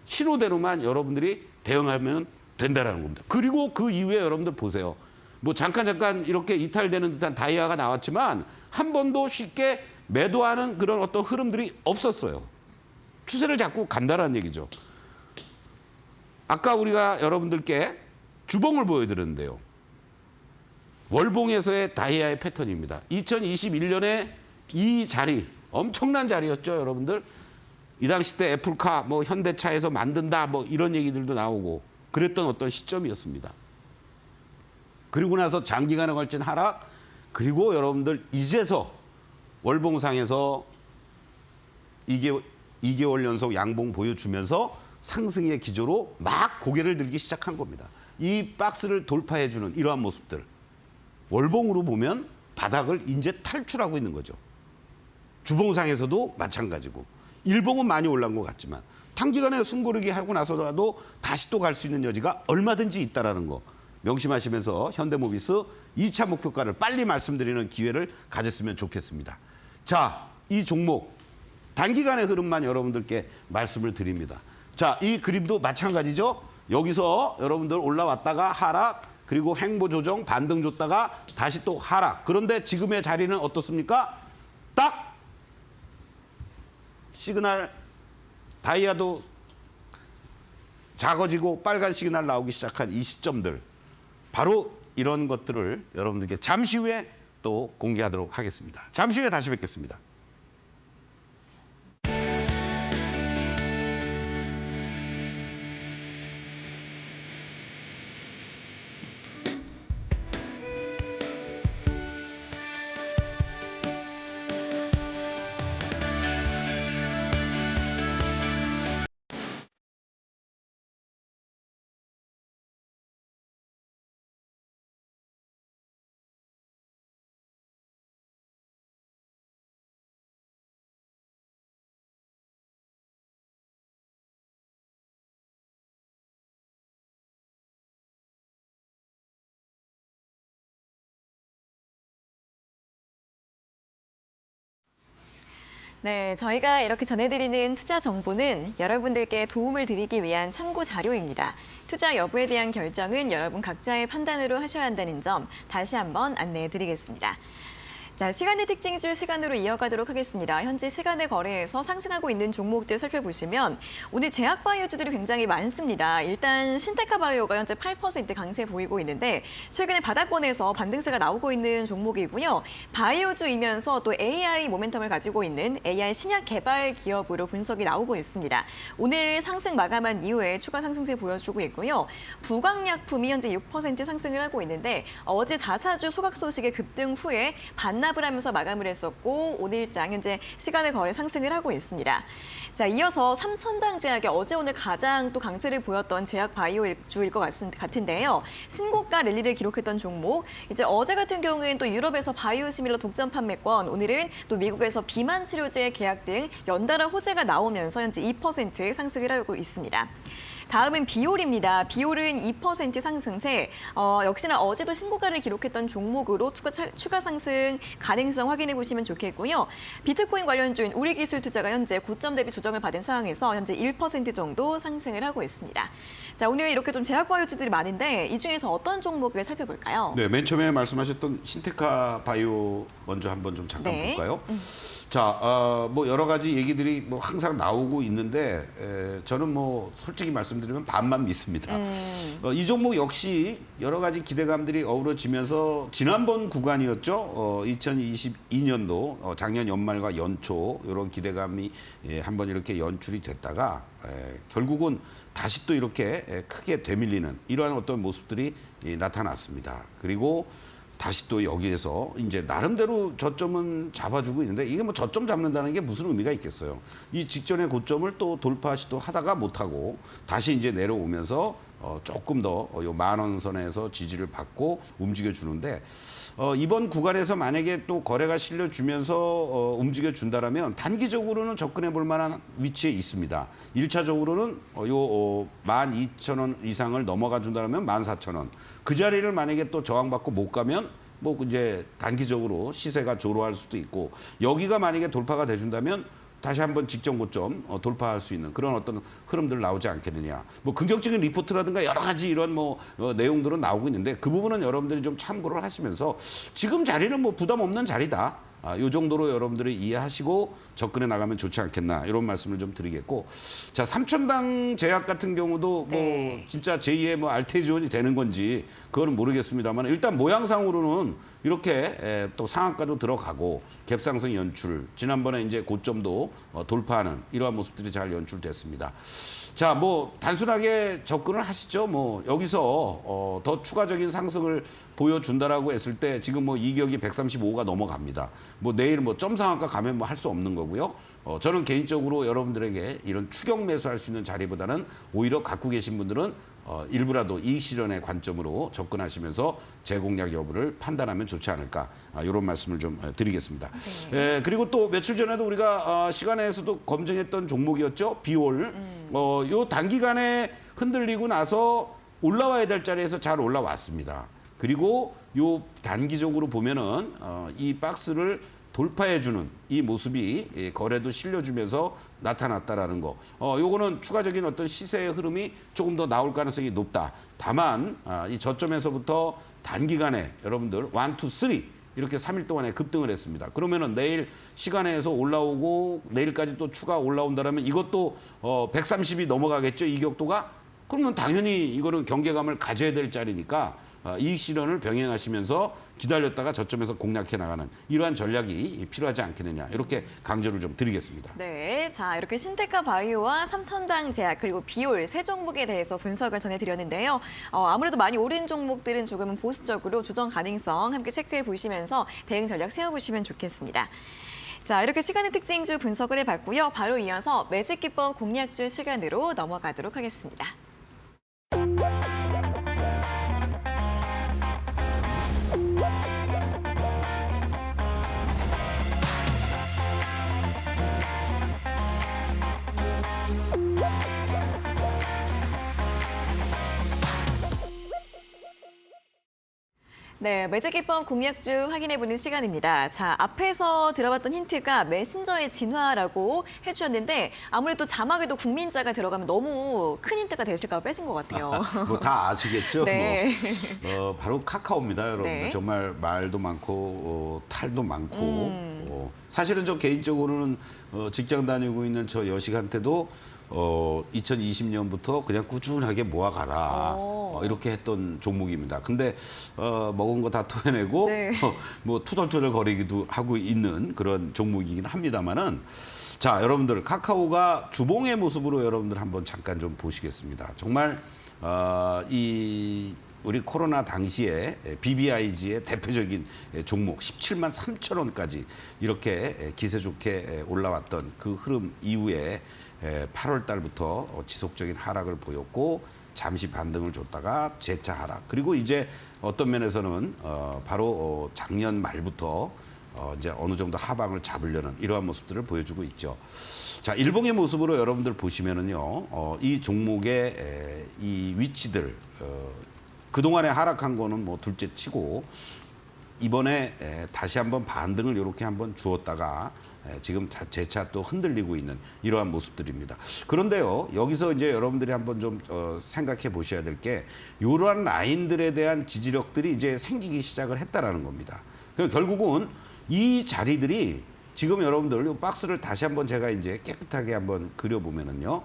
신호대로만 여러분들이 대응하면 된다라는 겁니다. 그리고 그 이후에 여러분들 보세요. 뭐 잠깐 이렇게 이탈되는 듯한 다이아가 나왔지만 한 번도 쉽게 매도하는 그런 어떤 흐름들이 없었어요. 추세를 잡고 간다라는 얘기죠. 아까 우리가 여러분들께 주봉을 보여드렸는데요. 월봉에서의 다이아의 패턴입니다. 2021년에 이 자리, 엄청난 자리였죠, 여러분들. 이 당시 때 애플카, 뭐 현대차에서 만든다, 뭐 이런 얘기들도 나오고 그랬던 어떤 시점이었습니다. 그리고 나서 장기간에 걸친 하락, 그리고 여러분들 이제서 월봉상에서 2개월 연속 양봉 보여주면서 상승의 기조로 막 고개를 들기 시작한 겁니다. 이 박스를 돌파해주는 이러한 모습들. 월봉으로 보면 바닥을 이제 탈출하고 있는 거죠. 주봉상에서도 마찬가지고. 일봉은 많이 올라온 것 같지만 단기간에 숨고르기 하고 나서라도 다시 또 갈 수 있는 여지가 얼마든지 있다는 거. 명심하시면서 현대모비스 2차 목표가를 빨리 말씀드리는 기회를 가졌으면 좋겠습니다. 자, 이 종목 단기간의 흐름만 여러분들께 말씀을 드립니다. 자, 이 그림도 마찬가지죠. 여기서 여러분들 올라왔다가 하락, 그리고 횡보 조정, 반등 줬다가 다시 또 하락. 그런데 지금의 자리는 어떻습니까? 딱 시그널 다이아도 작아지고 빨간 시그널 나오기 시작한 이 시점들. 바로 이런 것들을 여러분들께 잠시 후에 또 공개하도록 하겠습니다. 잠시 후에 다시 뵙겠습니다. 네, 저희가 이렇게 전해드리는 투자 정보는 여러분들께 도움을 드리기 위한 참고 자료입니다. 투자 여부에 대한 결정은 여러분 각자의 판단으로 하셔야 한다는 점 다시 한번 안내해 드리겠습니다. 자, 시간의 특징주 시간으로 이어가도록 하겠습니다. 현재 시간의 거래에서 상승하고 있는 종목들 살펴보시면 오늘 제약 바이오주들이 굉장히 많습니다. 일단 신테카 바이오가 현재 8% 강세 보이고 있는데 최근에 바닥권에서 반등세가 나오고 있는 종목이고요. 바이오주이면서 또 AI 모멘텀을 가지고 있는 AI 신약 개발 기업으로 분석이 나오고 있습니다. 오늘 상승 마감한 이후에 추가 상승세 보여주고 있고요. 부광약품이 현재 6% 상승을 하고 있는데 어제 자사주 소각 소식의 급등 후에 반납을 하면서 마감을 했었고 오늘장 현재 시간의 거래 상승을 하고 있습니다. 자, 이어서 삼천당 제약이 어제 오늘 가장 또 강세를 보였던 제약 바이오주일 것 같은데요. 신고가 랠리를 기록했던 종목. 이제 어제 같은 경우에는 또 유럽에서 바이오시밀러 독점 판매권, 오늘은 또 미국에서 비만 치료제 계약 등 연달아 호재가 나오면서 현재 2% 상승을 하고 있습니다. 다음은 비올입니다. 비올은 2% 상승세. 역시나 어제도 신고가를 기록했던 종목으로 추가 상승 가능성 확인해 보시면 좋겠고요. 비트코인 관련주인 우리기술투자가 현재 고점 대비 조정을 받은 상황에서 현재 1% 정도 상승을 하고 있습니다. 자, 오늘 이렇게 좀 제약바이오주들이 많은데 이 중에서 어떤 종목을 살펴볼까요? 네, 맨 처음에 말씀하셨던 신테카 바이오 먼저 한번 좀 잠깐 네. 볼까요? 자, 뭐 여러 가지 얘기들이 뭐 항상 나오고 있는데 저는 뭐 솔직히 말씀드리면 반만 믿습니다. 이 종목 역시 여러 가지 기대감들이 어우러지면서 지난번 구간이었죠. 2022년도 작년 연말과 연초 이런 기대감이 한번 이렇게 연출이 됐다가 결국은 다시 또 이렇게 크게 되밀리는 이러한 어떤 모습들이 나타났습니다. 그리고 다시 또 여기에서 이제 나름대로 저점은 잡아주고 있는데 이게 뭐 저점 잡는다는 게 무슨 의미가 있겠어요. 이 직전의 고점을 또 돌파 시도하다가 못하고 다시 이제 내려오면서 조금 더 요 10,000원 선에서 지지를 받고 움직여주는데 이번 구간에서 만약에 또 거래가 실려주면서 움직여준다라면 단기적으로는 접근해 볼 만한 위치에 있습니다. 1차적으로는 요 12,000원 이상을 넘어가 준다면 14,000원. 그 자리를 만약에 또 저항받고 못 가면 뭐 이제 단기적으로 시세가 조로할 수도 있고 여기가 만약에 돌파가 돼준다면 다시 한번 직전 고점 돌파할 수 있는 그런 어떤 흐름들 나오지 않겠느냐. 뭐 긍정적인 리포트라든가 여러 가지 이런 뭐 내용들은 나오고 있는데 그 부분은 여러분들이 좀 참고를 하시면서 지금 자리는 뭐 부담 없는 자리다. 이 정도로 여러분들이 이해하시고 접근해 나가면 좋지 않겠나 이런 말씀을 좀 드리겠고 자 3,000당 제약 같은 경우도 뭐 진짜 제2의 뭐 알테지온이 되는 건지 그거는 모르겠습니다만 일단 모양상으로는 이렇게 또 상한가도 들어가고 갭상승 연출 지난번에 이제 고점도 돌파하는 이러한 모습들이 잘 연출됐습니다. 자, 뭐 단순하게 접근을 하시죠. 뭐 여기서 더 추가적인 상승을 보여준다라고 했을 때 지금 뭐 이격이 135가 넘어갑니다. 뭐 내일 뭐 점 상한가 가면 뭐 할 수 없는 거고요. 저는 개인적으로 여러분들에게 이런 추격 매수할 수 있는 자리보다는 오히려 갖고 계신 분들은 일부라도 이익 실현의 관점으로 접근하시면서 재공략 여부를 판단하면 좋지 않을까 이런 말씀을 좀 드리겠습니다. 그리고 또 며칠 전에도 우리가 시간에서도 검증했던 종목이었죠. 비올. 요 단기간에 흔들리고 나서 올라와야 될 자리에서 잘 올라왔습니다. 그리고 요 단기적으로 보면은 이 박스를 돌파해주는 이 모습이 거래도 실려주면서 나타났다라는 거. 요거는 추가적인 어떤 시세의 흐름이 조금 더 나올 가능성이 높다. 다만 이 저점에서부터 단기간에 여러분들 1, 2, 3 이렇게 3일 동안에 급등을 했습니다. 그러면은 내일 시간에서 올라오고 내일까지 또 추가 올라온다라면 이것도 130이 넘어가겠죠, 이격도가? 그러면 당연히 이거는 경계감을 가져야 될 자리니까 이익 실현을 병행하시면서 기다렸다가 저점에서 공략해 나가는 이러한 전략이 필요하지 않겠느냐 이렇게 강조를 좀 드리겠습니다. 네, 자 이렇게 신테카 바이오와 3,000당 제약 그리고 비올 세 종목에 대해서 분석을 전해드렸는데요. 아무래도 많이 오른 종목들은 조금은 보수적으로 조정 가능성 함께 체크해 보시면서 대응 전략 세워보시면 좋겠습니다. 자, 이렇게 시간의 특징주 분석을 해봤고요. 바로 이어서 매직 기법 공략주 시간으로 넘어가도록 하겠습니다. 네, 매직기법 공략주 확인해보는 시간입니다. 자, 앞에서 들어봤던 힌트가 메신저의 진화라고 해주셨는데 아무래도 자막에도 국민자가 들어가면 너무 큰 힌트가 되실까 봐 빼신 것 같아요. 뭐 다 아시겠죠? 네. 바로 카카오입니다, 여러분들. 네. 정말 말도 많고 탈도 많고 사실은 저 개인적으로는 직장 다니고 있는 저 여식한테도 2020년부터 그냥 꾸준하게 모아가라 이렇게 했던 종목입니다. 근데 먹은 거 다 토해내고 네. 뭐 투덜투덜 거리기도 하고 있는 그런 종목이긴 합니다만은 자 여러분들 카카오가 주봉의 모습으로 여러분들 한번 잠깐 좀 보시겠습니다. 정말 이 우리 코로나 당시에 BBIG의 대표적인 종목 17만 3천 원까지 이렇게 기세 좋게 올라왔던 그 흐름 이후에 8월 달부터 지속적인 하락을 보였고 잠시 반등을 줬다가 재차 하락. 그리고 이제 어떤 면에서는 바로 작년 말부터 이제 어느 정도 하방을 잡으려는 이러한 모습들을 보여주고 있죠. 자, 일봉의 모습으로 여러분들 보시면은요, 이 종목의 이 위치들, 그동안에 하락한 거는 뭐 둘째 치고, 이번에 다시 한번 반등을 이렇게 한번 주었다가 지금 재차 또 흔들리고 있는 이러한 모습들입니다. 그런데요, 여기서 이제 여러분들이 한번 좀 생각해 보셔야 될 게 이러한 라인들에 대한 지지력들이 이제 생기기 시작을 했다라는 겁니다. 그러니까 결국은 이 자리들이 지금 여러분들 이 박스를 다시 한번 제가 이제 깨끗하게 한번 그려보면은요.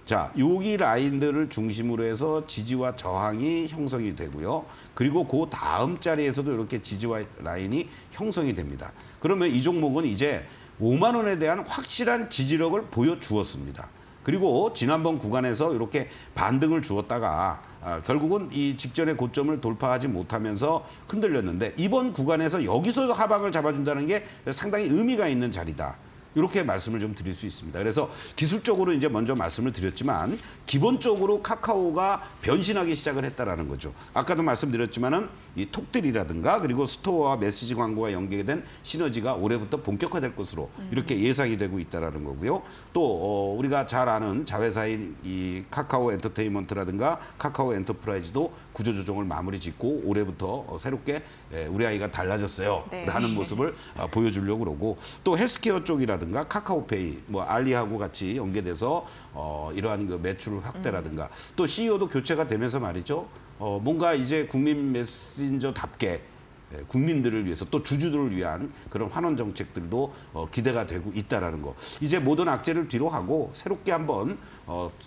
자, 여기 라인들을 중심으로 해서 지지와 저항이 형성이 되고요. 그리고 그 다음 자리에서도 이렇게 지지와 라인이 형성이 됩니다. 그러면 이 종목은 이제 5만 원에 대한 확실한 지지력을 보여주었습니다. 그리고 지난번 구간에서 이렇게 반등을 주었다가 결국은 이 직전의 고점을 돌파하지 못하면서 흔들렸는데 이번 구간에서 여기서 하방을 잡아준다는 게 상당히 의미가 있는 자리다. 이렇게 말씀을 좀 드릴 수 있습니다. 그래서 기술적으로 이제 먼저 말씀을 드렸지만 기본적으로 카카오가 변신하기 시작을 했다라는 거죠. 아까도 말씀드렸지만은 이 톡들이라든가 그리고 스토어와 메시지 광고와 연계된 시너지가 올해부터 본격화될 것으로 이렇게 예상이 되고 있다라는 거고요. 또 우리가 잘 아는 자회사인 이 카카오 엔터테인먼트라든가 카카오 엔터프라이즈도 구조조정을 마무리 짓고 올해부터 새롭게 우리 아이가 달라졌어요. 네. 라는 모습을 보여주려고 그러고 또 헬스케어 쪽이라든가 카카오페이, 뭐 알리하고 같이 연계돼서 이러한 그 매출 확대라든가 또 CEO도 교체가 되면서 말이죠. 뭔가 이제 국민 메신저답게 국민들을 위해서 또 주주들을 위한 그런 환원 정책들도 기대가 되고 있다라는 거. 이제 모든 악재를 뒤로 하고 새롭게 한번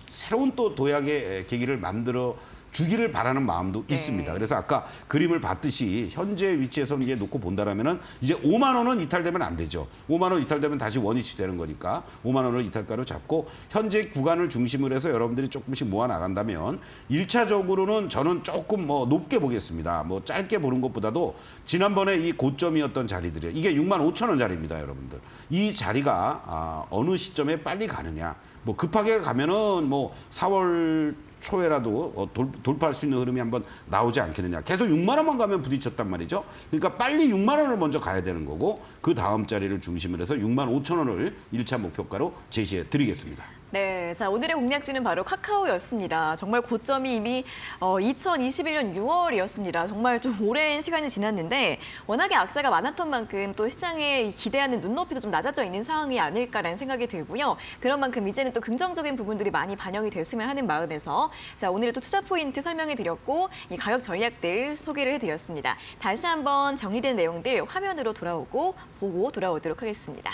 새로운 또 도약의 계기를 만들어 주기를 바라는 마음도 네. 있습니다. 그래서 아까 그림을 봤듯이 현재 위치에서 이제 놓고 본다라면은 이제 5만 원은 이탈되면 안 되죠. 5만 원 이탈되면 다시 원위치 되는 거니까 5만 원을 이탈가로 잡고 현재 구간을 중심으로 해서 여러분들이 조금씩 모아 나간다면 1차적으로는 저는 조금 뭐 높게 보겠습니다. 뭐 짧게 보는 것보다도 지난번에 이 고점이었던 자리들이 이게 6만 5천 원 자리입니다, 여러분들. 이 자리가 어느 시점에 빨리 가느냐. 뭐 급하게 가면은 뭐 4월 초에라도 돌파할 수 있는 흐름이 한번 나오지 않겠느냐. 계속 6만 원만 가면 부딪혔단 말이죠. 그러니까 빨리 6만 원을 먼저 가야 되는 거고 그 다음 자리를 중심으로 해서 6만 5천 원을 1차 목표가로 제시해 드리겠습니다. 네, 자 오늘의 공략주는 바로 카카오였습니다. 정말 고점이 이미 2021년 6월이었습니다. 정말 좀 오랜 시간이 지났는데 워낙에 악재가 많았던 만큼 또 시장에 기대하는 눈높이도 좀 낮아져 있는 상황이 아닐까라는 생각이 들고요. 그런 만큼 이제는 또 긍정적인 부분들이 많이 반영이 됐으면 하는 마음에서 자 오늘은 또 투자 포인트 설명해 드렸고 이 가격 전략들 소개를 해드렸습니다. 다시 한번 정리된 내용들 화면으로 보고 돌아오도록 하겠습니다.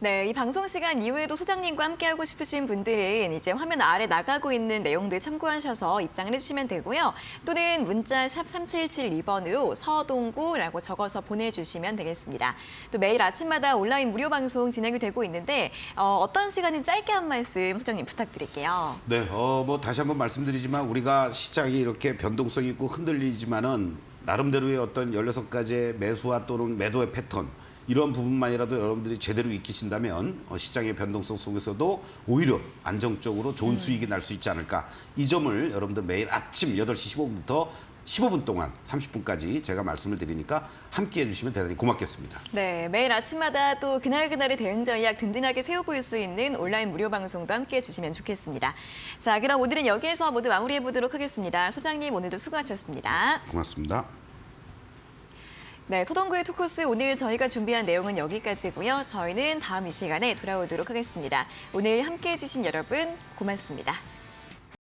네, 이 방송 시간 이후에도 소장님과 함께하고 싶으신 분들은 이제 화면 아래 나가고 있는 내용들 참고하셔서 입장을 해주시면 되고요. 또는 문자 샵 3772번으로 서동구라고 적어서 보내주시면 되겠습니다. 또 매일 아침마다 온라인 무료 방송 진행이 되고 있는데 어떤 시간인 짧게 한 말씀 소장님 부탁드릴게요. 네, 뭐 다시 한번 말씀드리지만 우리가 시장이 이렇게 변동성 있고 흔들리지만은 나름대로의 어떤 16가지의 매수와 또는 매도의 패턴 이런 부분만이라도 여러분들이 제대로 익히신다면 시장의 변동성 속에서도 오히려 안정적으로 좋은 수익이 날 수 있지 않을까. 이 점을 여러분들 매일 아침 8시 15분부터 15분 동안 30분까지 제가 말씀을 드리니까 함께해 주시면 대단히 고맙겠습니다. 네, 매일 아침마다 또 그날그날의 대응 전략 든든하게 세워볼 수 있는 온라인 무료 방송도 함께해 주시면 좋겠습니다. 자, 그럼 오늘은 여기에서 모두 마무리해 보도록 하겠습니다. 소장님 오늘도 수고하셨습니다. 고맙습니다. 네, 서동구의 투코스 오늘 저희가 준비한 내용은 여기까지고요. 저희는 다음 이 시간에 돌아오도록 하겠습니다. 오늘 함께해 주신 여러분 고맙습니다.